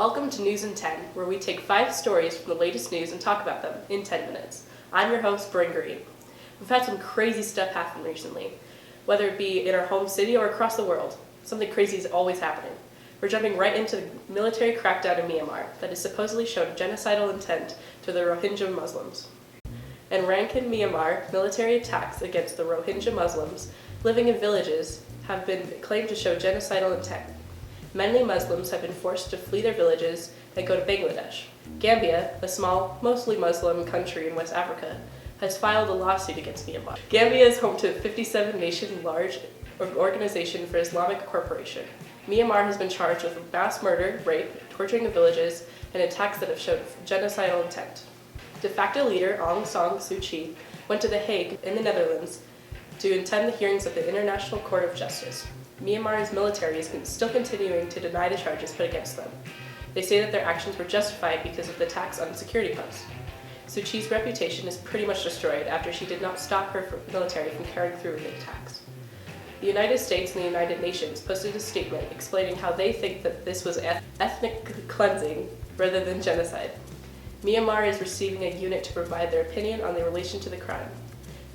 Welcome to News in 10, where we take 5 stories from the latest news and talk about them in 10 minutes. I'm your host, Brynn Greene. We've had some crazy stuff happen recently, whether it be in our home city or across the world. Something crazy is always happening. We're jumping right into the military crackdown in Myanmar that has supposedly shown genocidal intent to the Rohingya Muslims. In Rakhine, Myanmar, military attacks against the Rohingya Muslims living in villages have been claimed to show genocidal intent. Many Muslims have been forced to flee their villages and go to Bangladesh. Gambia, a small, mostly Muslim country in West Africa, has filed a lawsuit against Myanmar. Gambia is home to a 57-nation large organization for Islamic cooperation. Myanmar has been charged with mass murder, rape, torturing of villages, and attacks that have shown genocidal intent. De facto leader Aung San Suu Kyi went to The Hague in the Netherlands to attend the hearings of the International Court of Justice. Myanmar's military is still continuing to deny the charges put against them. They say that their actions were justified because of the attacks on security posts. Suu Kyi's reputation is pretty much destroyed after she did not stop her military from carrying through with the attacks. The United States and the United Nations posted a statement explaining how they think that this was ethnic cleansing rather than genocide. Myanmar is receiving a unit to provide their opinion on the relation to the crime.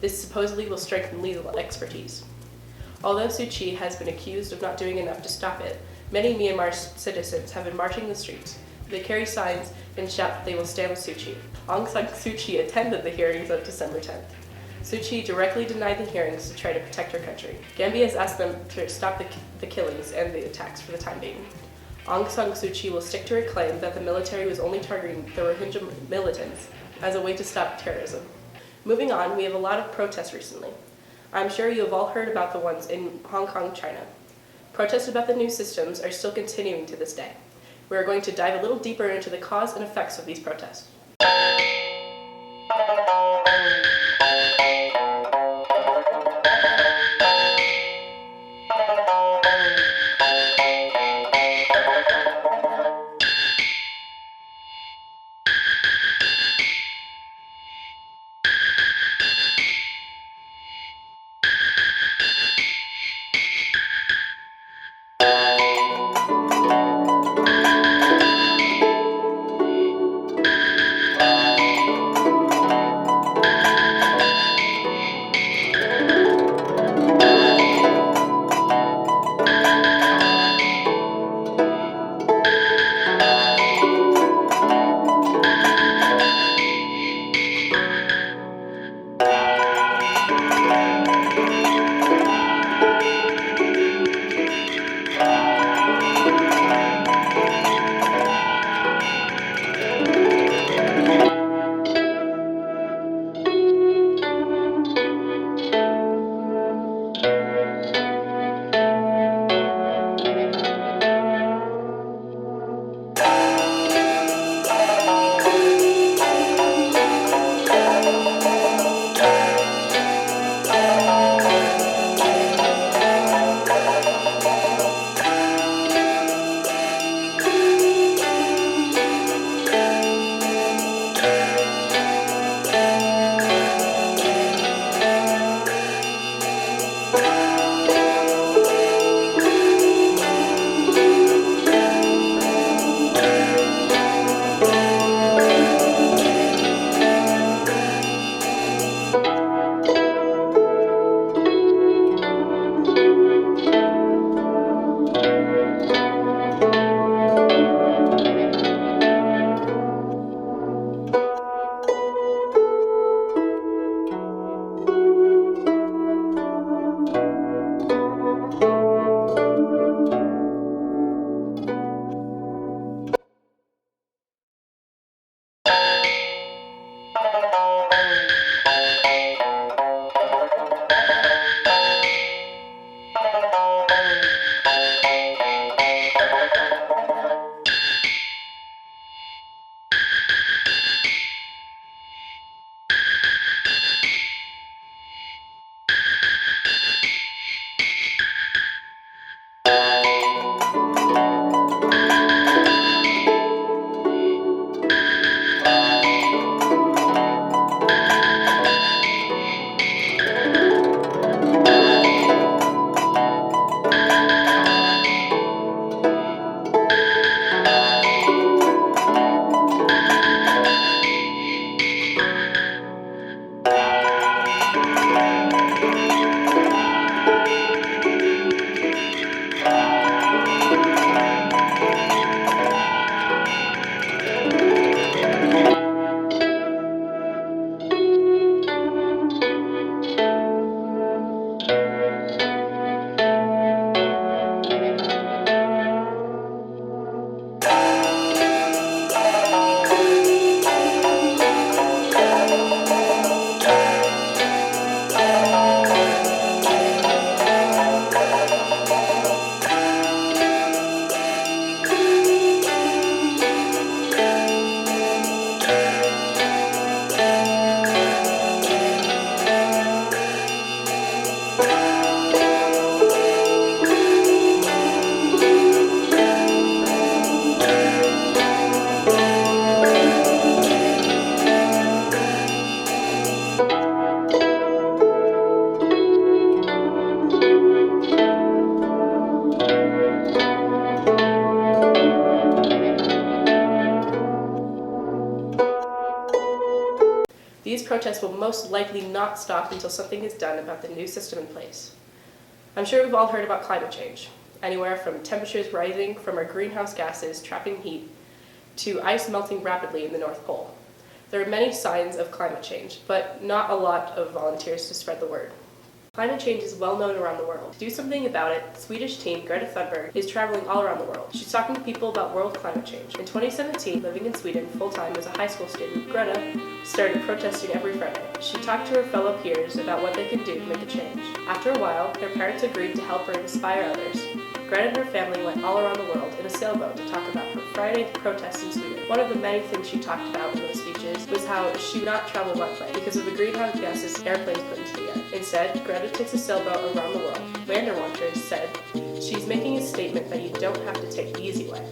This supposedly will strengthen legal expertise. Although Suu Kyi has been accused of not doing enough to stop it, many Myanmar citizens have been marching the streets. They carry signs and shout that they will stand with Suu Kyi. Aung San Suu Kyi attended the hearings on December 10th. Suu Kyi directly denied the hearings to try to protect her country. Gambia has asked them to stop the killings and the attacks for the time being. Aung San Suu Kyi will stick to her claim that the military was only targeting the Rohingya militants as a way to stop terrorism. Moving on, we have a lot of protests recently. I'm sure you have all heard about the ones in Hong Kong, China. Protests about the new systems are still continuing to this day. We are going to dive a little deeper into the cause and effects of these protests. protests will most likely not stop until something is done about the new system in place. I'm sure we've all heard about climate change, anywhere from temperatures rising from our greenhouse gases trapping heat to ice melting rapidly in the North Pole. There are many signs of climate change, but not a lot of volunteers to spread the word. Climate change is well known around the world. To do something about it, Swedish teen Greta Thunberg is traveling all around the world. She's talking to people about world climate change. In 2017, living in Sweden full-time as a high school student, Greta started protesting every Friday. She talked to her fellow peers about what they could do to make a change. After a while, her parents agreed to help her inspire others. Greta and her family went all around the world in a sailboat to talk about her Friday protests in Sweden. One of the many things she talked about in those speeches was how she would not travel one way because of the greenhouse gases airplanes put into the air. Instead, Greta takes a sailboat around the world. Wanderwatchers said she's making a statement that you don't have to take the easy way.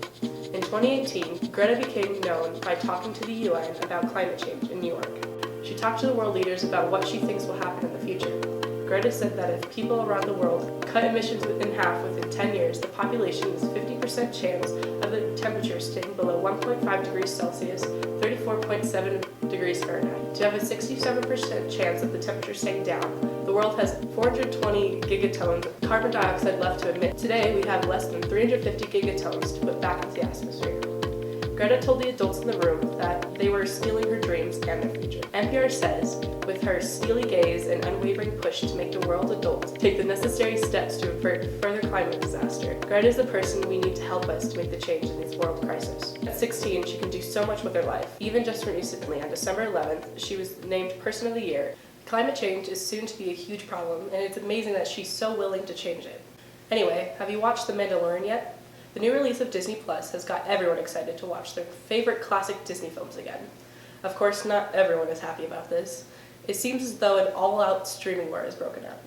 In 2018, Greta became known by talking to the UN about climate change in New York. She talked to the world leaders about what she thinks will happen in the future. Greta said that if people around the world cut emissions in half within 10 years, the population has a 50% chance of the temperature staying below 1.5 degrees Celsius, 34.7 degrees Fahrenheit. To have a 67% chance of the temperature staying down, the world has 420 gigatons of carbon dioxide left to emit. Today, we have less than 350 gigatons to put back into the atmosphere. Greta told the adults in the room that they were stealing her dreams and their future. NPR says, with her steely gaze and unwavering push to make the world's adults take the necessary steps to avert further climate disaster, Greta is the person we need to help us to make the change in this world crisis. At 16, she can do so much with her life. Even just recently, on December 11th, she was named Person of the Year. Climate change is soon to be a huge problem, and it's amazing that she's so willing to change it. Anyway, have you watched The Mandalorian yet? The new release of Disney Plus has got everyone excited to watch their favorite classic Disney films again. Of course, not everyone is happy about this. It seems as though an all-out streaming war has broken out.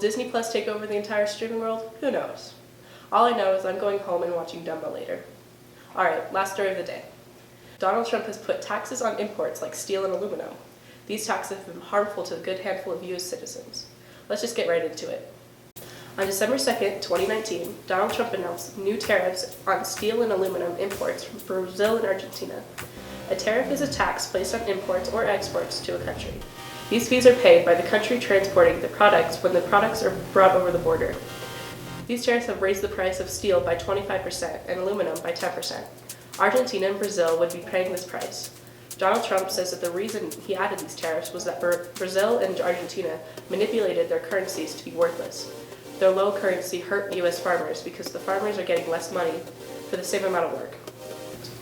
Disney Plus take over the entire streaming world? Who knows? All I know is I'm going home and watching Dumbo later. Alright, last story of the day. Donald Trump has put taxes on imports like steel and aluminum. These taxes have been harmful to a good handful of U.S. citizens. Let's just get right into it. On December 2nd, 2019, Donald Trump announced new tariffs on steel and aluminum imports from Brazil and Argentina. A tariff is a tax placed on imports or exports to a country. These fees are paid by the country transporting the products when the products are brought over the border. These tariffs have raised the price of steel by 25% and aluminum by 10%. Argentina and Brazil would be paying this price. Donald Trump says that the reason he added these tariffs was that Brazil and Argentina manipulated their currencies to be worthless. Their low currency hurt U.S. farmers because the farmers are getting less money for the same amount of work.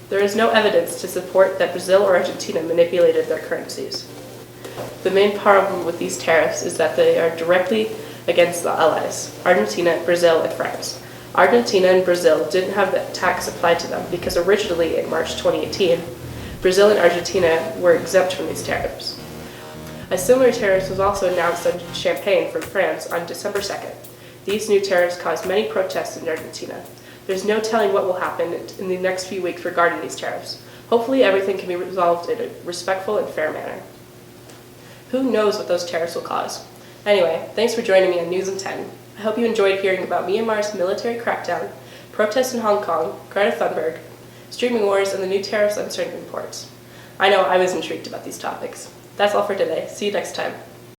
There is no evidence to support that Brazil or Argentina manipulated their currencies. The main problem with these tariffs is that they are directly against the allies, Argentina, Brazil, and France. Argentina and Brazil didn't have the tax applied to them because originally in March 2018, Brazil and Argentina were exempt from these tariffs. A similar tariff was also announced on champagne from France on December 2nd. These new tariffs caused many protests in Argentina. There's no telling what will happen in the next few weeks regarding these tariffs. Hopefully everything can be resolved in a respectful and fair manner. Who knows what those tariffs will cause? Anyway, thanks for joining me on News in 10. I hope you enjoyed hearing about Myanmar's military crackdown, protests in Hong Kong, Greta Thunberg, streaming wars, and the new tariffs on certain imports. I know I was intrigued about these topics. That's all for today. See you next time.